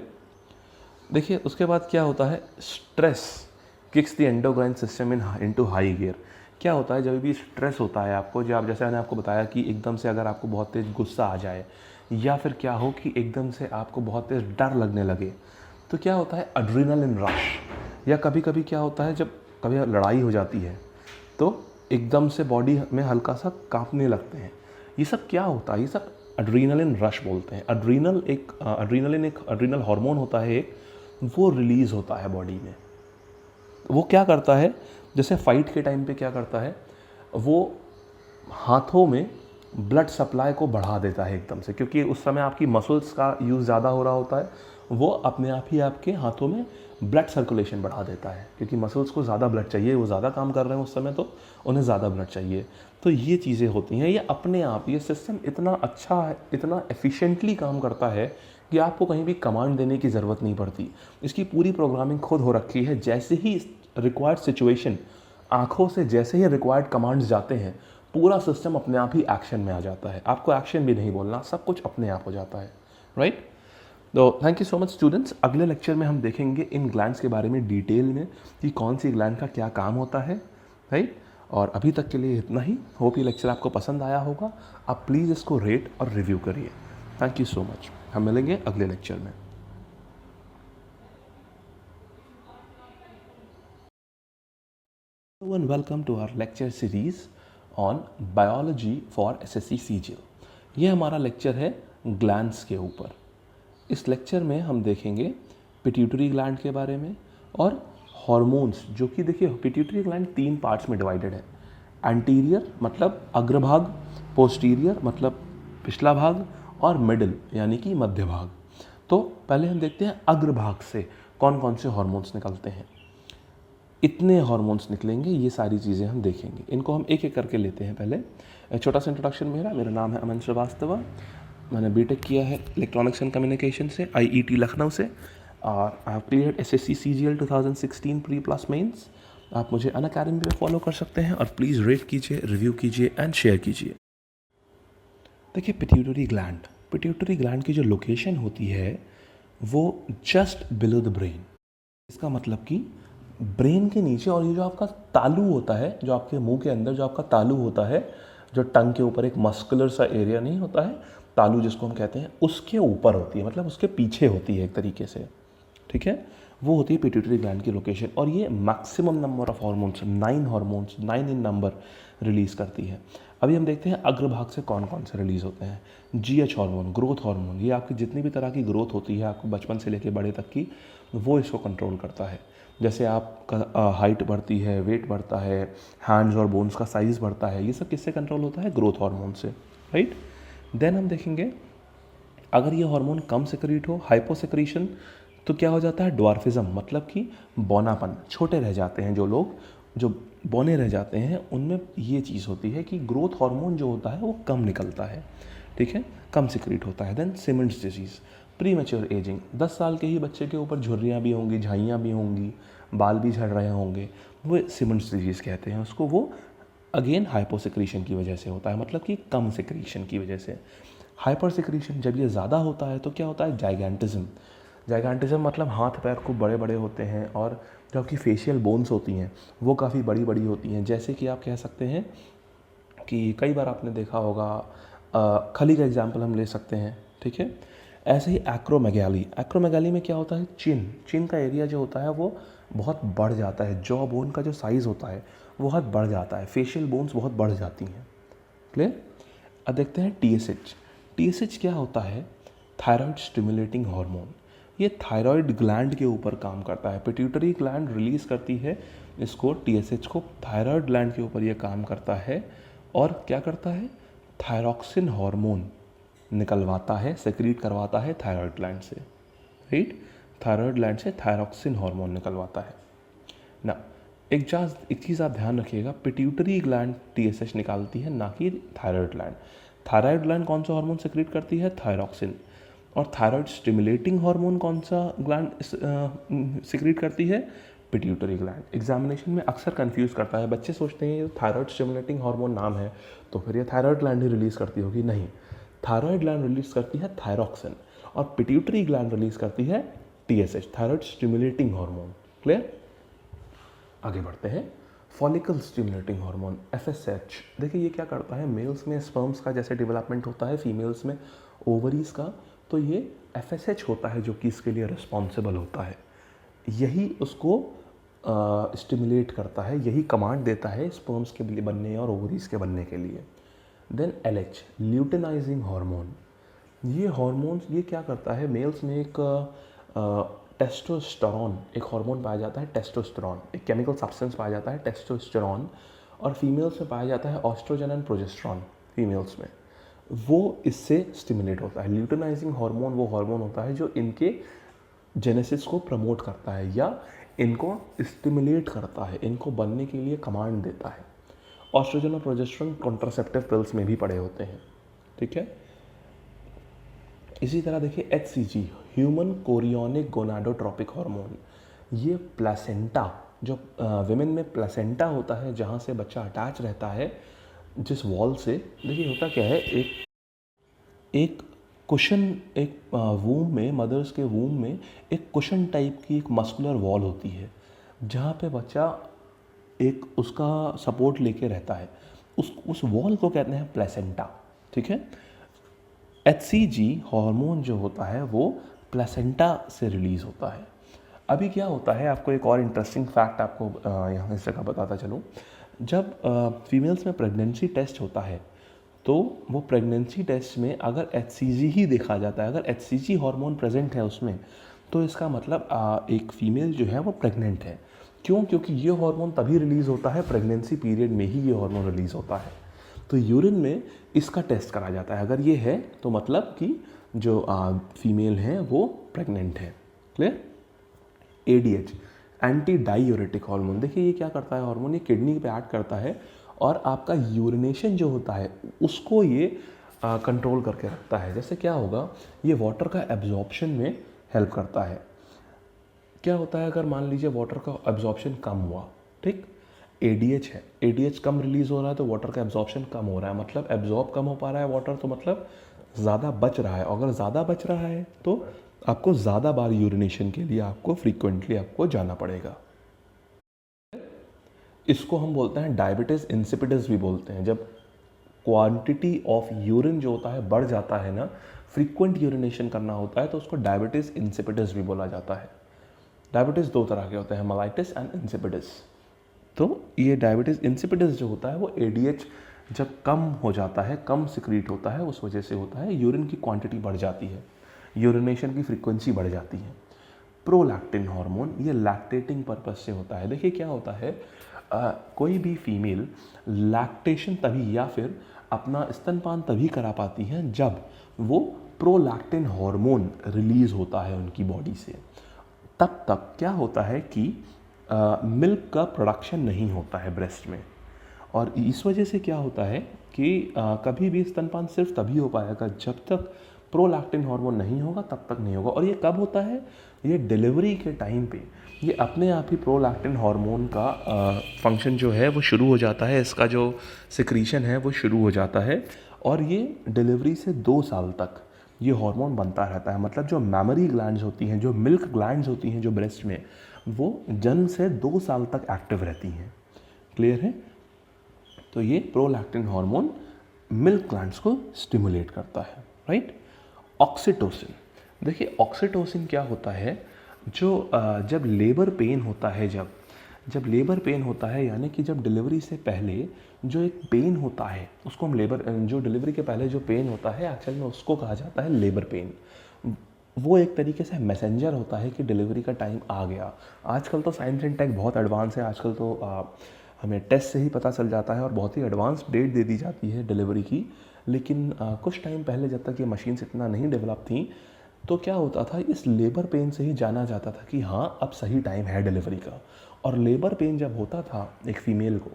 देखिए उसके बाद क्या होता है, stress kicks the endocrine system into high gear. क्या होता है जब भी स्ट्रेस होता है आपको, जब जैसे मैंने आपको बताया कि एकदम से अगर आपको बहुत तेज़ गुस्सा आ जाए या फिर क्या हो कि एकदम से आपको बहुत तेज़ डर लगने लगे, तो क्या होता है एड्रेनालिन रश। या कभी कभी क्या होता है जब कभी लड़ाई हो जाती है तो एकदम से बॉडी में हल्का सा कांपने लगते हैं। ये सब क्या होता है? ये सब एड्रेनालिन रश बोलते हैं। एड्रेनालिन एक एड्रेनल हार्मोन होता है एक, वो रिलीज़ होता है बॉडी में। वो क्या करता है, जैसे फाइट के टाइम पे क्या करता है, वो हाथों में ब्लड सप्लाई को बढ़ा देता है एकदम से, क्योंकि उस समय आपकी मसल्स का यूज़ ज़्यादा हो रहा होता है, वो अपने आप ही आपके हाथों में ब्लड सर्कुलेशन बढ़ा देता है, क्योंकि मसल्स को ज़्यादा ब्लड चाहिए, वो ज़्यादा काम कर रहे हैं उस समय, तो उन्हें ज़्यादा ब्लड चाहिए। तो ये चीज़ें होती हैं, ये अपने आप, ये सिस्टम इतना अच्छा है, इतना एफिशिएंटली काम करता है कि आपको कहीं भी कमांड देने की ज़रूरत नहीं पड़ती। इसकी पूरी प्रोग्रामिंग खुद हो रखी है। जैसे ही रिक्वायर्ड सिचुएशन, आँखों से जैसे ही रिक्वायर्ड कमांड्स जाते हैं, पूरा सिस्टम अपने आप ही एक्शन में आ जाता है। आपको एक्शन भी नहीं बोलना, सब कुछ अपने आप हो जाता है, राइट। तो thank you so much students. अगले लेक्चर में हम देखेंगे इन ग्लैंड्स के बारे में डिटेल में कि कौन सी ग्लैंड का क्या काम होता है, राइट। और अभी तक के लिए इतना ही। होप ये लेक्चर आपको पसंद आया होगा। आप प्लीज़ इसको रेट और रिव्यू करिए। Thank you so much. हम मिलेंगे अगले लेक्चर में। Hello and welcome to our lecture series on biology for SSC CGL। ये हमारा लेक्चर है ग्लैंड्स के ऊपर। इस लेक्चर में हम देखेंगे पिट्यूटरी ग्लैंड के बारे में और हार्मोन्स, जो कि देखिए पिट्यूटरी ग्लैंड 3 पार्ट्स में डिवाइडेड है। एंटीरियर मतलब अग्रभाग, पोस्टीरियर मतलब पिछला भाग, और मिडिल यानी कि मध्य भाग। तो पहले हम देखते हैं अग्रभाग से कौन कौन से हार्मोन्स निकलते हैं। इतने हार्मोन्स निकलेंगे, ये सारी चीज़ें हम देखेंगे। इनको हम एक एक करके लेते हैं। पहले एक छोटा सा इंट्रोडक्शन मेरा नाम है अमन श्रीवास्तव। मैंने बीटेक किया है इलेक्ट्रॉनिक्स एंड कम्युनिकेशन से IET लखनऊ से, और I have cleared SSC CGL 2016 pre plus mains. आप मुझे अनअकैडमी पे फॉलो कर सकते हैं, और प्लीज़ रेट कीजिए, रिव्यू कीजिए एंड शेयर कीजिए। देखिए पिट्यूटरी ग्लैंड की जो लोकेशन होती है वो जस्ट बिलो द ब्रेन। इसका मतलब कि ब्रेन के नीचे, और ये जो आपका तालू होता है, जो आपके मुंह के अंदर जो आपका तालू होता है, जो टंग के ऊपर एक मस्कुलर सा एरिया नहीं होता है, तालू जिसको हम कहते हैं, उसके ऊपर होती है, मतलब उसके पीछे होती है एक तरीके से, ठीक है। वो होती है पिट्यूटरी ग्लैंड की लोकेशन। और ये maximum number of hormones, 9 hormones, 9 in number release करती है। अभी हम देखते हैं अग्रभाग से कौन कौन से रिलीज़ होते हैं। GH हार्मोन, ग्रोथ हार्मोन, ये आपकी जितनी भी तरह की ग्रोथ होती है आपको बचपन से लेकर बड़े तक की, वो इसको कंट्रोल करता है। जैसे आपका हाइट बढ़ती है, वेट बढ़ता है, हैंड्स और बोन्स का साइज़ बढ़ता है, ये सब किससे कंट्रोल होता है? ग्रोथ हार्मोन से, राइट। देन हम देखेंगे अगर ये हार्मोन कम सेक्रीट हो, हाइपोसेक्रीशन, तो क्या हो जाता है? ड्वार्फिज्म, मतलब कि बौनापन, छोटे रह जाते हैं जो लोग, जो बौने रह जाते हैं, उनमें ये चीज़ होती है कि ग्रोथ हार्मोन जो होता है वो कम निकलता है, ठीक है, कम सिक्रीट होता है। Then Simmonds disease, premature ageing, 10 साल के ही बच्चे के ऊपर झुर्रियाँ भी होंगी, झाइयाँ भी होंगी, बाल भी झड़ रहे होंगे, वो सिमंड्स डिजीज़ कहते हैं उसको। वो अगेन हाइपोसिक्रीशन की वजह से होता है, मतलब कि कम सिक्रीशन की वजह से। हाइपर सिक्रीशन जब ये ज़्यादा होता है तो क्या होता है? जाइगेंटिज्म। जाइगेंटिज्म मतलब हाथ पैर खूब बड़े बड़े होते हैं, और जो आपकी फेशियल बोन्स होती हैं वो काफ़ी बड़ी बड़ी होती हैं। जैसे कि आप कह सकते हैं कि कई बार आपने देखा होगा, खली का एग्जाम्पल हम ले सकते हैं, ठीक है। ऐसे ही एक्रोमेगाली में क्या होता है? चिन का एरिया जो होता है वो बहुत बढ़ जाता है, जॉ बोन का जो साइज़ होता है वो बहुत बढ़ जाता है, फेशियल बोन्स बहुत बढ़ जाती हैं, क्लियर। अब देखते हैं TSH क्या होता है? Thyroid stimulating hormone. ये थायराइड ग्लैंड के ऊपर काम करता है। पिट्यूटरी ग्लैंड रिलीज़ करती है इसको, TSH को, थायराइड ग्लैंड के ऊपर ये काम करता है, और क्या करता है? थायरॉक्सिन हार्मोन निकलवाता है, सेक्रीट करवाता है थायराइड ग्लैंड से, राइट। थायराइड ग्लैंड से थायरॉक्सिन हार्मोन निकलवाता है ना। एक चीज़ आप ध्यान रखिएगा, पिट्यूटरी ग्लैंड TSH निकालती है, ना कि थायराइड ग्लैंड। थायराइड ग्लैंड कौन सा हार्मोन सेक्रेट करती है? थायरॉक्सिन। और थायराइड स्टिमुलेटिंग हार्मोन कौन सा ग्लैंड सेक्रेट करती है? Pituitary gland. एग्जामिनेशन में अक्सर कंफ्यूज करता है, बच्चे सोचते हैं ये थायराइड स्टिमुलेटिंग हार्मोन नाम है तो फिर ये थायराइड ग्लैंड ही रिलीज़ करती होगी। नहीं, थायराइड ग्लैंड रिलीज़ करती है थायरॉक्सिन, और पिट्यूटरी ग्लैंड रिलीज़ करती है TSH, thyroid stimulating hormone, clear. आगे बढ़ते हैं। Follicle stimulating hormone, FSH। देखिए ये क्या करता है? मेल्स में स्पर्म्स का जैसे डेवलपमेंट होता है, फीमेल्स में ओवरीज का, तो ये FSH होता है जो कि इसके लिए रिस्पॉन्सिबल होता है। यही उसको स्टिमुलेट करता है, यही कमांड देता है स्पर्म्स के लिए बनने और ओवरीज के बनने के लिए। Then LH, luteinising hormone. ये हार्मोन्स, ये क्या करता है? मेल्स में एक टेस्टोस्टेरोन, एक हार्मोन पाया जाता है, टेस्टोस्टेरोन, एक केमिकल सब्सटेंस पाया जाता है टेस्टोस्टेरोन, और फीमेल्स में पाया जाता है ऑस्ट्रोजन एंड प्रोजेस्टेरोन, फीमेल्स में। वो इससे स्टिमुलेट होता है। ल्यूटेनाइजिंग हार्मोन वो हार्मोन होता है जो इनके जेनेसिस को प्रमोट करता है या इनको स्टिमुलेट करता है, इनको बनने के लिए कमांड देता है। ऑस्ट्रोजन और प्रोजेस्टेरोन कॉन्ट्रासेप्टिव पिल्स में भी पड़े होते हैं, ठीक है। इसी तरह देखिए HCG, human chorionic gonadotropic hormone, ये प्लेसेंटा, जो विमेन में प्लेसेंटा होता है जहाँ से बच्चा अटैच रहता है जिस वॉल से, देखिए होता क्या है, एक कुशन, एक वूम में, मदर्स के वूम में एक कुशन टाइप की एक मस्कुलर वॉल होती है जहाँ पे बच्चा एक उसका सपोर्ट लेके रहता है, उस वॉल को कहते हैं प्लेसेंटा, ठीक है। HCG हार्मोन जो होता है वो प्लेसेंटा से रिलीज़ होता है। अभी क्या होता है, आपको एक और इंटरेस्टिंग फैक्ट आपको यहाँ इस जगह बताता चलूँ। जब फीमेल्स में प्रेगनेंसी टेस्ट होता है तो वो प्रेगनेंसी टेस्ट में अगर HCG ही देखा जाता है, अगर HCG हार्मोन प्रेजेंट है उसमें, तो इसका मतलब एक फीमेल जो है वो प्रेग्नेंट है। क्यों? क्योंकि ये हार्मोन तभी रिलीज़ होता है, प्रेगनेंसी पीरियड में ही ये हार्मोन रिलीज़ होता है। तो यूरिन में इसका टेस्ट करा जाता है, अगर ये है तो मतलब कि जो फीमेल है वो प्रेग्नेंट है। Clear? ADH, anti diuretic hormone, देखिए ये क्या करता है हार्मोन, ये किडनी पे ऐड करता है और आपका यूरिनेशन जो होता है उसको ये कंट्रोल करके रखता है। जैसे क्या होगा, ये वाटर का एब्जॉर्प्शन में हेल्प करता है। क्या होता है अगर मान लीजिए वाटर का एब्जॉर्प्शन कम हुआ, ठीक, ADH है, ADH कम रिलीज़ हो रहा है तो वाटर का एब्जॉर्प्शन कम हो रहा है, मतलब एब्जॉर्ब कम हो पा रहा है वाटर, तो मतलब ज़्यादा बच रहा है। अगर ज़्यादा बच रहा है तो आपको ज़्यादा बार यूरिनेशन के लिए आपको फ्रीक्वेंटली आपको जाना पड़ेगा। इसको हम बोलते हैं डायबिटीज़ इंसिपिडस भी बोलते हैं। जब क्वांटिटी ऑफ यूरिन जो होता है बढ़ जाता है ना, फ्रीक्वेंट यूरिनेशन करना होता है, तो उसको डायबिटीज़ इंसिपिडस भी बोला जाता है। डायबिटीज़ दो तरह के होते हैं, मेलाइटिस एंड इंसिपिडस। तो ये डायबिटीज़ इंसिपिडस जो होता है वो ADH जब कम हो जाता है, कम सिक्रीट होता है, उस वजह से होता है, यूरिन की क्वांटिटी बढ़ जाती है, यूरिनेशन की फ्रीक्वेंसी बढ़ जाती है। प्रोलैक्टिन हार्मोन, ये लैक्टेटिंग पर्पस से होता है। देखिए क्या होता है, कोई भी फीमेल लैक्टेशन तभी या फिर अपना स्तनपान तभी करा पाती हैं जब वो प्रोलैक्टिन हार्मोन रिलीज़ होता है उनकी बॉडी से। तब तक क्या होता है कि मिल्क का प्रोडक्शन नहीं होता है ब्रेस्ट में, और इस वजह से क्या होता है कि कभी भी स्तनपान सिर्फ तभी हो पाएगा जब तक प्रोलैक्टिन हार्मोन नहीं होगा, तब तक नहीं होगा। और ये कब होता है, ये डिलीवरी के टाइम पे ये अपने आप ही प्रोलैक्टिन हार्मोन का फंक्शन जो है वो शुरू हो जाता है, इसका जो सिक्रीशन है वो शुरू हो जाता है, और ये डिलीवरी से 2 साल तक ये हार्मोन बनता रहता है। मतलब जो मैमरी ग्लैंड्स होती हैं, जो मिल्क ग्लैंड्स होती हैं जो ब्रेस्ट में, वो जन्म से 2 साल तक एक्टिव रहती हैं। क्लियर है? तो ये प्रोलैक्टिन हार्मोन मिल्क ग्लैंड्स को स्टिमुलेट करता है, राइट। ऑक्सीटोसिन, देखिए ऑक्सीटोसिन क्या होता है, जो जब लेबर पेन होता है, जब लेबर पेन होता है, यानी कि जब डिलीवरी से पहले जो एक पेन होता है उसको हम जो डिलीवरी के पहले जो पेन होता है एक्चुअल में उसको कहा जाता है लेबर पेन। वो एक तरीके से मैसेंजर होता है कि डिलीवरी का टाइम आ गया। आजकल तो साइंस एंड टेक बहुत एडवांस है, आजकल तो हमें टेस्ट से ही पता चल जाता है और बहुत ही एडवांस डेट दे दी जाती है डिलीवरी की। लेकिन कुछ टाइम पहले जब तक ये मशीन्स इतना नहीं डेवलप थी, तो क्या होता था, इस लेबर पेन से ही जाना जाता था कि हाँ अब सही टाइम है डिलीवरी का। और लेबर पेन जब होता था एक फ़ीमेल को,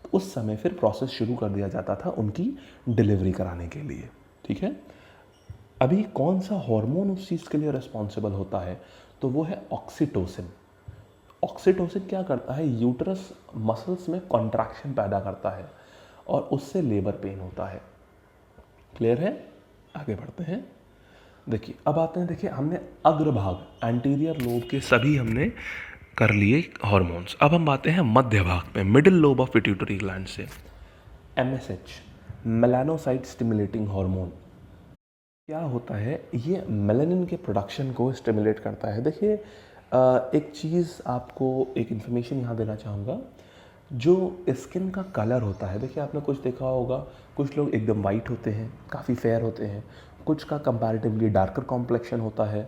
तो उस समय फिर प्रोसेस शुरू कर दिया जाता था उनकी डिलीवरी कराने के लिए, ठीक है। अभी कौन सा हार्मोन उस चीज़ के लिए रिस्पॉन्सिबल होता है, तो वो है ऑक्सीटोसिन। ऑक्सीटोसिन क्या करता है, यूट्रस मसल्स में कॉन्ट्रैक्शन पैदा करता है और उससे लेबर पेन होता है। क्लियर है? आगे बढ़ते हैं। देखिए अब आते हैं, देखिए हमने अग्रभाग एंटीरियर लोब के सभी हमने कर लिए हार्मोन्स। अब हम आते हैं मध्य भाग पे, middle lobe of pituitary gland से। MSH, मेलानोसाइट स्टिमुलेटिंग हार्मोन, क्या होता है, ये मेलानिन के प्रोडक्शन को स्टिमुलेट करता है। देखिए एक चीज़ आपको एक इन्फॉर्मेशन यहाँ देना चाहूँगा, जो स्किन का कलर होता है, देखिए आपने कुछ देखा होगा, कुछ लोग एकदम वाइट होते हैं, काफ़ी फेयर होते हैं, कुछ का कंपैरेटिवली डार्कर कॉम्प्लेक्शन होता है।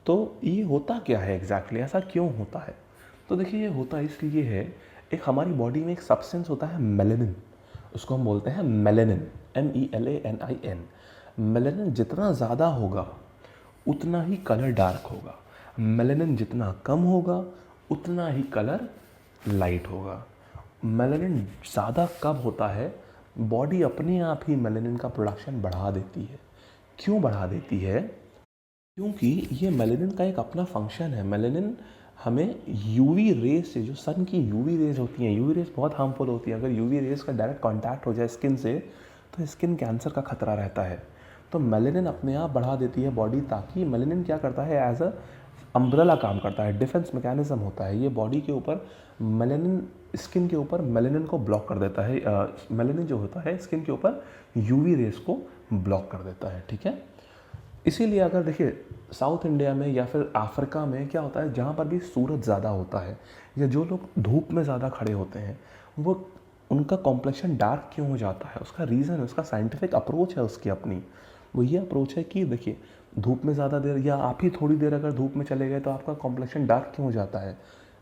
तो ये होता क्या है एग्जैक्टली, ऐसा क्यों होता है? तो देखिए ये होता इसलिए है, एक हमारी बॉडी में एक सब्सटेंस होता है मेलानिन, उसको हम बोलते हैं मेलानिन, MELANIN। मेलेनिन जितना ज़्यादा होगा उतना ही कलर डार्क होगा, मेलेनिन जितना कम होगा उतना ही कलर लाइट होगा। मेलेनिन ज़्यादा कब होता है? बॉडी अपने आप ही मेलेनिन का प्रोडक्शन बढ़ा देती है। क्यों बढ़ा देती है? क्योंकि ये मेलेनिन का एक अपना फंक्शन है। मेलेनिन हमें यूवी रेज से, जो सन की यूवी रेज होती हैं, यूवी रेज बहुत हार्मफुल होती है। अगर यूवी रेज का डायरेक्ट कांटेक्ट हो जाए स्किन से तो स्किन कैंसर का खतरा रहता है। तो मेलेनिन अपने आप बढ़ा देती है बॉडी, ताकि मेलेनिन क्या करता है, एज अ अम्ब्रेला काम करता है, डिफेंस मैकेनिज्म होता है। ये बॉडी के ऊपर मेलेनिन, स्किन के ऊपर मेलेनिन को ब्लॉक कर देता है। मेलेनिन जो होता है स्किन के ऊपर यूवी रेज को ब्लॉक कर देता है, ठीक है। इसीलिए अगर देखिए साउथ इंडिया में या फिर अफ्रीका में क्या होता है, जहाँ पर भी सूरज ज़्यादा होता है या जो लोग धूप में ज़्यादा खड़े होते हैं, वो उनका कॉम्प्लेक्शन डार्क क्यों हो जाता है? उसका रीज़न है, उसका साइंटिफिक अप्रोच है उसकी अपनी। वो ये अप्रोच है कि देखिए धूप में ज़्यादा देर या आप ही थोड़ी देर अगर धूप में चले गए तो आपका कॉम्प्लेक्शन डार्क क्यों हो जाता है?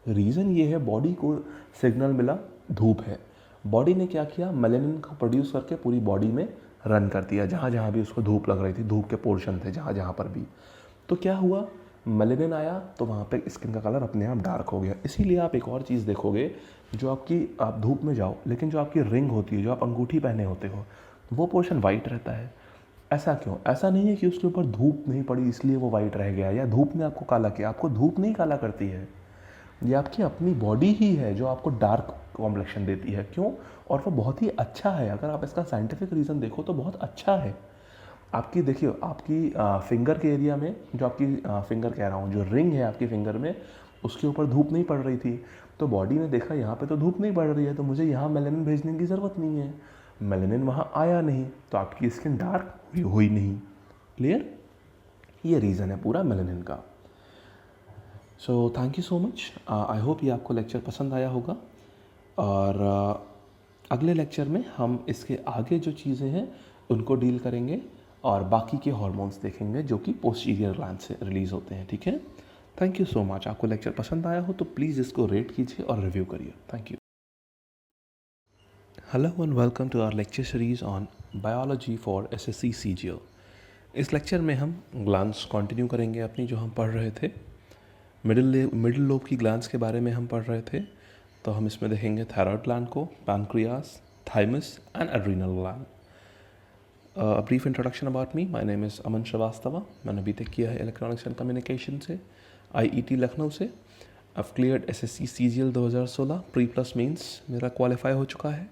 रीज़न ये है, बॉडी को सिग्नल मिला धूप है, बॉडी ने क्या किया, मेलेनिन को प्रोड्यूस करके पूरी बॉडी में रन कर दिया, जहाँ जहाँ भी उसको धूप लग रही थी, धूप के पोर्शन थे जहाँ जहाँ पर भी। तो क्या हुआ, मेलेनिन आया तो वहाँ पे स्किन का कलर अपने आप डार्क हो गया। इसीलिए आप एक और चीज़ देखोगे, जो आपकी, आप धूप में जाओ लेकिन जो आपकी रिंग होती है, जो आप अंगूठी पहने होते हो, वो पोर्शन वाइट रहता है। ऐसा क्यों? ऐसा नहीं है कि उसके ऊपर धूप नहीं पड़ी इसलिए वो वाइट रह गया, या धूप ने आपको काला किया। आपको धूप नहीं काला करती है, ये आपकी अपनी बॉडी ही है जो आपको डार्क कॉम्प्लेक्शन देती है। क्यों? और वो बहुत ही अच्छा है। अगर आप इसका साइंटिफिक रीज़न देखो तो बहुत अच्छा है। आपकी देखिए, आपकी फिंगर के एरिया में, जो आपकी फिंगर कह रहा हूँ, जो रिंग है आपकी फिंगर में, उसके ऊपर धूप नहीं पड़ रही थी, तो बॉडी ने देखा यहाँ पे तो धूप नहीं पड़ रही है, तो मुझे यहाँ मेलेनिन भेजने की ज़रूरत नहीं है। मेलेनिन वहाँ आया नहीं तो आपकी स्किन डार्क हुई नहीं। क्लियर? ये रीज़न है पूरा मेलेनिन का। So thank you so much. I hope ये आपको लेक्चर पसंद आया होगा, और अगले लेक्चर में हम इसके आगे जो चीज़ें हैं उनको डील करेंगे और बाकी के हार्मोन्स देखेंगे जो कि पोस्टीरियर ग्लैंड से रिलीज़ होते हैं, ठीक है। Thank you so much. आपको लेक्चर पसंद आया हो तो प्लीज़ इसको रेट कीजिए और रिव्यू करिए। Thank you. Hello and welcome to our lecture series on biology for SSC CGL. इस लेक्चर में हम ग्लैंड्स कंटिन्यू करेंगे अपनी, जो हम पढ़ रहे थे। मिडिल लोब की ग्लैंड्स के बारे में हम पढ़ रहे थे, तो हम इसमें देखेंगे थायराइड ग्लैंड को, pancreas, thymus and adrenal gland. Brief introduction about me, my name is Aman Shrivastava. मैंने बीटेक किया है इलेक्ट्रॉनिक्स एंड कम्युनिकेशन से, आईईटी लखनऊ से। I've cleared SSC CGL 2016, pre plus mains मेरा क्वालिफाई हो चुका है।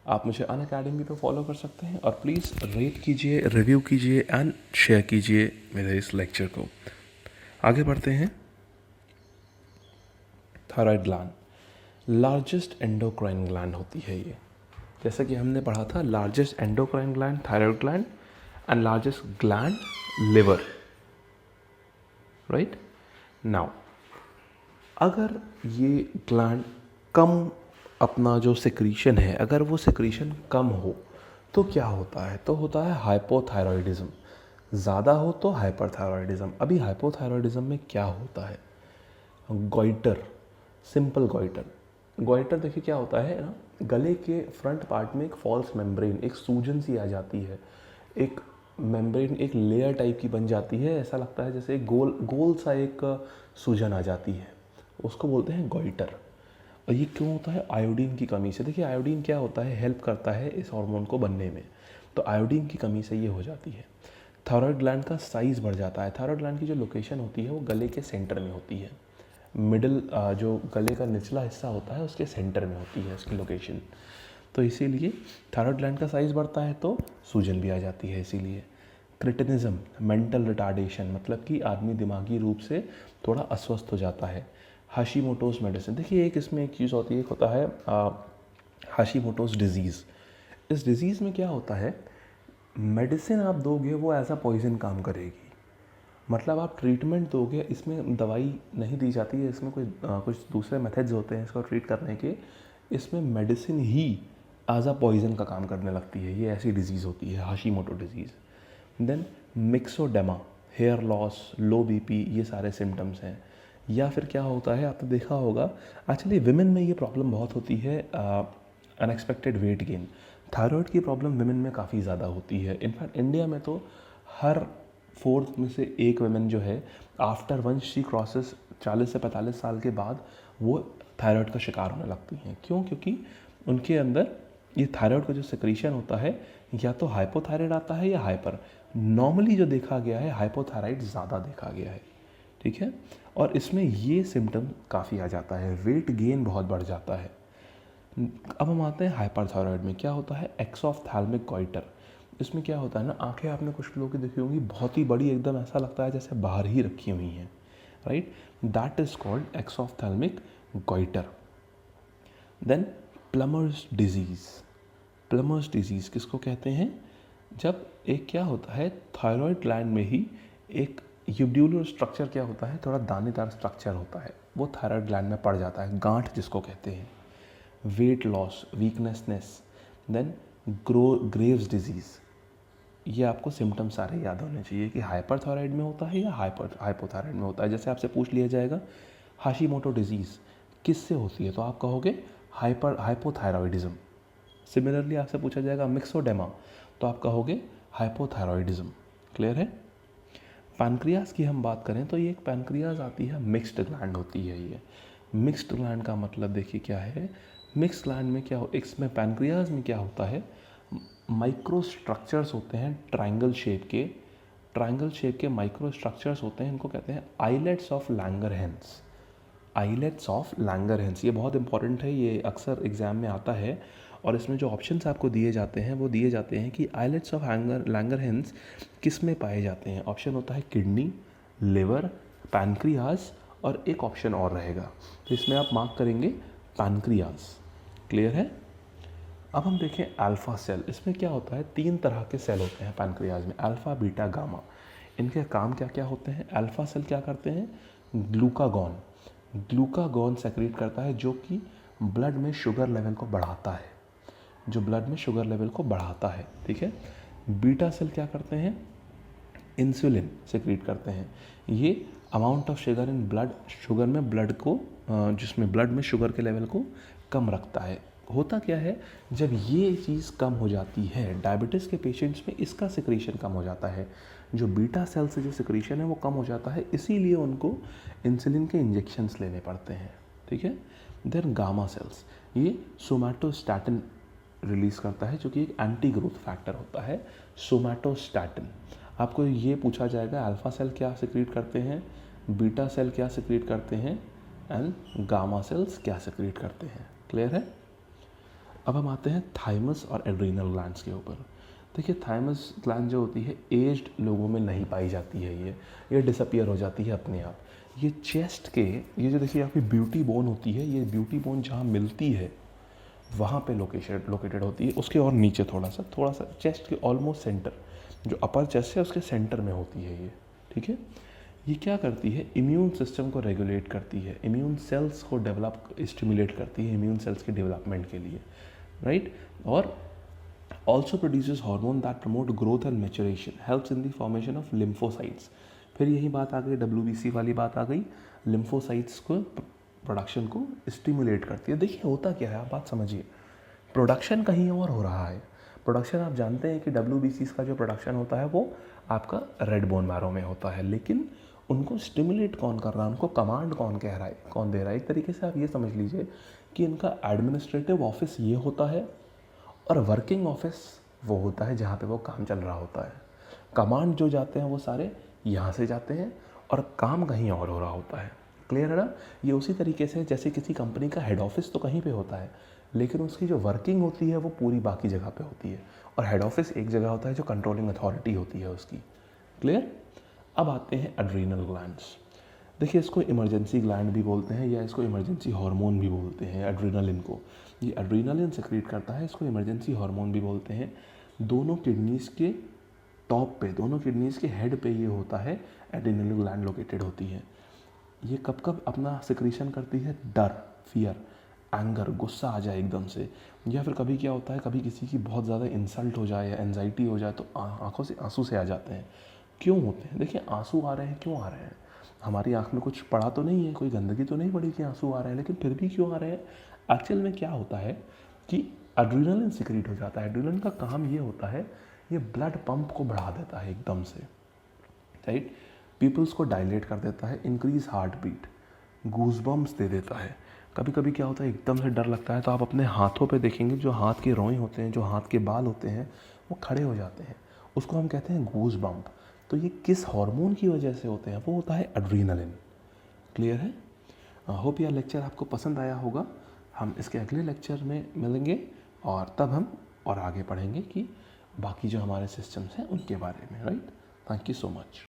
आप मुझे अनअकैडमी पे फॉलो कर सकते हैं, और प्लीज़ रेट कीजिए, रिव्यू कीजिए एंड शेयर कीजिए मेरे इस लेक्चर को। आगे बढ़ते हैं। Thyroid gland largest endocrine gland होती है ये। जैसा कि हमने पढ़ा था, largest endocrine gland thyroid gland and largest gland liver, right. Now अगर ये ग्लैंड कम, अपना जो सिक्रीशन है, अगर वो सिक्रीशन कम हो तो क्या होता है? तो होता है हाइपोथायरॉयडिज्म। ज़्यादा हो तो हाइपरथायरॉयडिज्म। अभी हाइपोथायरॉयडिज्म में क्या होता है? Goitre, simple goitre. गॉइटर देखिए क्या होता है ना, गले के फ्रंट पार्ट में एक फॉल्स मेम्ब्रेन, एक सूजन सी आ जाती है, एक मेम्ब्रेन एक लेयर टाइप की बन जाती है। ऐसा लगता है जैसे गोल गोल सा एक सूजन आ जाती है, उसको बोलते हैं गॉइटर। और ये क्यों होता है? आयोडीन की कमी से। देखिए आयोडीन क्या होता है, हेल्प करता है इस हार्मोन को बनने में, तो आयोडीन की कमी से ये हो जाती है। थायराइड ग्लैंड का साइज़ बढ़ जाता है। थायराइड ग्लैंड की जो लोकेशन होती है वो गले के सेंटर में होती है, मिडिल, जो गले का निचला हिस्सा होता है उसके सेंटर में होती है इसकी लोकेशन। तो इसीलिए थायराइड ग्लैंड का साइज़ बढ़ता है तो सूजन भी आ जाती है। इसीलिए क्रिटिनिज्म, मेंटल रिटार्डेशन, मतलब कि आदमी दिमागी रूप से थोड़ा अस्वस्थ हो जाता है। हाशीमोटोस मेडिसिन, देखिए एक इसमें एक चीज़ होती है, एक होता है हाशीमोटोस डिजीज़। इस डिज़ीज़ में क्या होता है, मेडिसिन आप दोगे वो एज अ पॉइजन काम करेगी। मतलब आप ट्रीटमेंट दोगे, इसमें दवाई नहीं दी जाती है, इसमें कुछ दूसरे मेथड्स होते हैं इसको ट्रीट करने के। इसमें मेडिसिन ही एज अ पॉइजन का काम करने लगती है। ये ऐसी डिजीज़ होती है Hashimoto disease. Then myxoedema, hair loss, low BP, ये सारे सिम्टम्स हैं। या फिर क्या होता है, आपने देखा होगा, एक्चुअली विमेन में ये प्रॉब्लम बहुत होती है, अनएक्सपेक्टेड वेट गेन। थायराइड की प्रॉब्लम विमेन में काफ़ी ज़्यादा होती है। इनफैक्ट इंडिया में तो हर फोर्थ में से एक वुमेन जो है आफ्टर वन शी क्रॉसेस 40 से 45 साल के बाद वो थायराइड का शिकार होने लगती हैं। क्यों? क्योंकि उनके अंदर ये थायराइड का जो सिक्रीशन होता है या तो हाइपोथायराइड आता है या हाइपर। नॉर्मली जो देखा गया है हाइपोथायराइड ज़्यादा देखा गया है, ठीक है। और इसमें ये सिम्टम काफ़ी आ जाता है, वेट गेन बहुत बढ़ जाता है। अब हम आते हैं हाइपरथायराइड में। क्या होता है? एक्सॉफ्थैल्मिक गॉइटर। इसमें क्या होता है ना, आंखें आपने कुछ लोगों की देखी होंगी बहुत ही बड़ी, एकदम ऐसा लगता है जैसे बाहर ही रखी हुई हैं, right. That is called exophthalmic goitre. Then Plummer's disease. Plummer's disease किसको कहते हैं? जब एक क्या होता है, थायराइड ग्लैंड में ही एक यूड्यूलर स्ट्रक्चर क्या होता है, थोड़ा दानेदार स्ट्रक्चर होता है, वो थायराइड ग्लैंड में पड़ जाता है, गांठ जिसको कहते हैं। वेट लॉस, वीकनेसनेस, देन ग्रेव्स डिजीज़। ये आपको सिम्टम सारे याद होने चाहिए कि हाइपरथायराइड में होता है या हाइपोथायराइड में होता है। जैसे आपसे पूछ लिया जाएगा हाशीमोटो डिजीज़ किससे होती है, तो आप कहोगे हाइपोथायरॉयडिज्म। सिमिलरली आपसे पूछा जाएगा मिक्सोडेमा, तो आप कहोगे हाइपोथायरॉयडिज्म। क्लियर है? पैनक्रियाज की हम बात करें तो ये एक पैनक्रियाज आती है, मिक्स्ड ग्लैंड होती है। ये मिक्स्ड ग्लैंड का मतलब देखिए क्या है। मिक्स्ड ग्लैंड में क्या हो, इसमें पैनक्रियाज में क्या होता है, माइक्रो स्ट्रक्चर्स होते हैं ट्रायंगल शेप के माइक्रो स्ट्रक्चर्स होते हैं, इनको कहते हैं islets of Langerhans. Islets of Langerhans, ये बहुत इंपॉर्टेंट है, ये अक्सर एग्जाम में आता है। और इसमें जो ऑप्शंस आपको दिए जाते हैं वो दिए जाते हैं कि आइलेट्स ऑफ लैंगरहैंस किस में पाए जाते हैं। ऑप्शन होता है किडनी, लिवर, पैनक्रियाज, और एक ऑप्शन और रहेगा, तो इसमें आप मार्क करेंगे पैनक्रियाज। क्लियर है? अब हम देखें अल्फ़ा सेल। इसमें क्या होता है, 3 तरह के सेल होते हैं पैनक्रियाज में, अल्फ़ा, बीटा, गामा। इनके काम क्या क्या होते हैं? अल्फ़ा सेल क्या करते हैं, ग्लूकागॉन सेक्रेट करता है, जो कि ब्लड में शुगर लेवल को बढ़ाता है, ठीक है। बीटा सेल क्या करते हैं, इंसुलिन सेक्रेट करते हैं। ये amount of sugar in blood, sugar में ब्लड को जिसमें ब्लड में शुगर के लेवल को कम रखता है। होता क्या है, जब ये चीज़ कम हो जाती है डायबिटीज़ के पेशेंट्स में, इसका सिक्रीशन कम हो जाता है, जो बीटा सेल से जो सिक्रीशन है वो कम हो जाता है, इसीलिए उनको इंसुलिन के इंजेक्शंस लेने पड़ते हैं, ठीक है। देन गामा सेल्स, ये सोमैटोस्टैटिन रिलीज़ करता है, जो कि एक एंटी ग्रोथ फैक्टर होता है, सोमैटोस्टैटिन। आपको ये पूछा जाएगा अल्फ़ा सेल क्या सिक्रीट करते हैं, बीटा सेल क्या सिक्रीट करते हैं, एंड गामा सेल्स क्या सिक्रीट करते हैं। क्लियर है? अब हम आते हैं थाइमस और एड्रीनल ग्लैंड्स के ऊपर। देखिए, थाइमस ग्लैंड जो होती है एज्ड लोगों में नहीं पाई जाती है, ये डिसअपियर हो जाती है अपने आप। ये चेस्ट के, ये जो देखिए आपकी ब्यूटी बोन होती है, ये ब्यूटी बोन जहाँ मिलती है वहाँ पे लोकेटेड होती है, उसके और नीचे थोड़ा सा चेस्ट के ऑलमोस्ट सेंटर, जो अपर चेस्ट है उसके सेंटर में होती है ये, ठीक है। ये क्या करती है, इम्यून सिस्टम को रेगुलेट करती है, इम्यून सेल्स को स्टिमुलेट करती है इम्यून सेल्स के डेवलपमेंट के लिए, राइट। और also produces hormone that promote growth and maturation, helps in the formation of lymphocytes। फिर यही बात आ गई, WBC वाली बात आ गई, lymphocytes को प्रोडक्शन को स्टिमुलेट करती है। देखिए होता क्या है, आप बात समझिए, प्रोडक्शन कहीं और हो रहा है। प्रोडक्शन आप जानते हैं कि WBCs का जो प्रोडक्शन होता है वो आपका रेड बोन मैरो में होता है, लेकिन उनको स्टिमुलेट कौन कर रहा है, उनको कमांड कौन कह रहा है, कौन दे रहा है। एक तरीके से आप ये समझ लीजिए कि इनका एडमिनिस्ट्रेटिव ऑफिस ये होता है और वर्किंग ऑफिस वो होता है जहाँ पे वो काम चल रहा होता है। कमांड जो जाते हैं वो सारे यहाँ से जाते हैं और काम कहीं और हो रहा होता है। क्लियर है ना? ये उसी तरीके से जैसे किसी कंपनी का हेड ऑफिस तो कहीं पे होता है, लेकिन उसकी जो वर्किंग होती है वो पूरी बाकी जगह पे होती है, और हेड ऑफिस एक जगह होता है जो कंट्रोलिंग अथॉरिटी होती है उसकी। क्लियर? अब आते हैं एड्रीनल ग्लैंड्स। देखिए, इसको इमरजेंसी ग्लैंड भी बोलते हैं या इसको इमरजेंसी हार्मोन भी बोलते हैं, एड्रीनलिन को। ये एड्रीनलिन सेक्रेट करता है, इसको इमरजेंसी हार्मोन भी बोलते हैं। दोनों किडनीज़ के टॉप पे, दोनों किडनीज़ के हेड पे ये होता है, एड्रीनल ग्लैंड लोकेटेड होती है। ये कब कब अपना सिक्रीशन करती है, डर, फियर, एंगर, गुस्सा आ जाए एकदम से, या फिर कभी क्या होता है, कभी किसी की बहुत ज़्यादा इंसल्ट हो जाए या एनजाइटी हो जाए तो आँखों से आंसू से आ जाते हैं। क्यों होते हैं? देखिए, आंसू आ रहे हैं, क्यों आ रहे हैं? हमारी आँख में कुछ पड़ा तो नहीं है, कोई गंदगी तो नहीं पड़ी कि आंसू आ रहे हैं, लेकिन फिर भी क्यों आ रहे हैं? एक्चुअल में क्या होता है कि एड्रीनलिन सिक्रीट हो जाता है। एड्रीनलिन का काम ये होता है ये ब्लड पंप को बढ़ा देता है एकदम से, राइट। पीपल्स को डायलेट कर देता है, इंक्रीज हार्ट बीट, गूजबम्स दे देता है। कभी कभी क्या होता है, एकदम से डर लगता है तो आप अपने हाथों पे देखेंगे, जो हाथ के रोए होते हैं, जो हाथ के बाल होते हैं, वो खड़े हो जाते हैं, उसको हम कहते हैं गूज बम्प। तो ये किस हार्मोन की वजह से होते हैं? वो होता है एड्रीनलिन। क्लियर है? होप यह लेक्चर आपको पसंद आया होगा। हम इसके अगले लेक्चर में मिलेंगे और तब हम और आगे पढ़ेंगे कि बाकी जो हमारे सिस्टम्स हैं उनके बारे में, right. Thank you so much.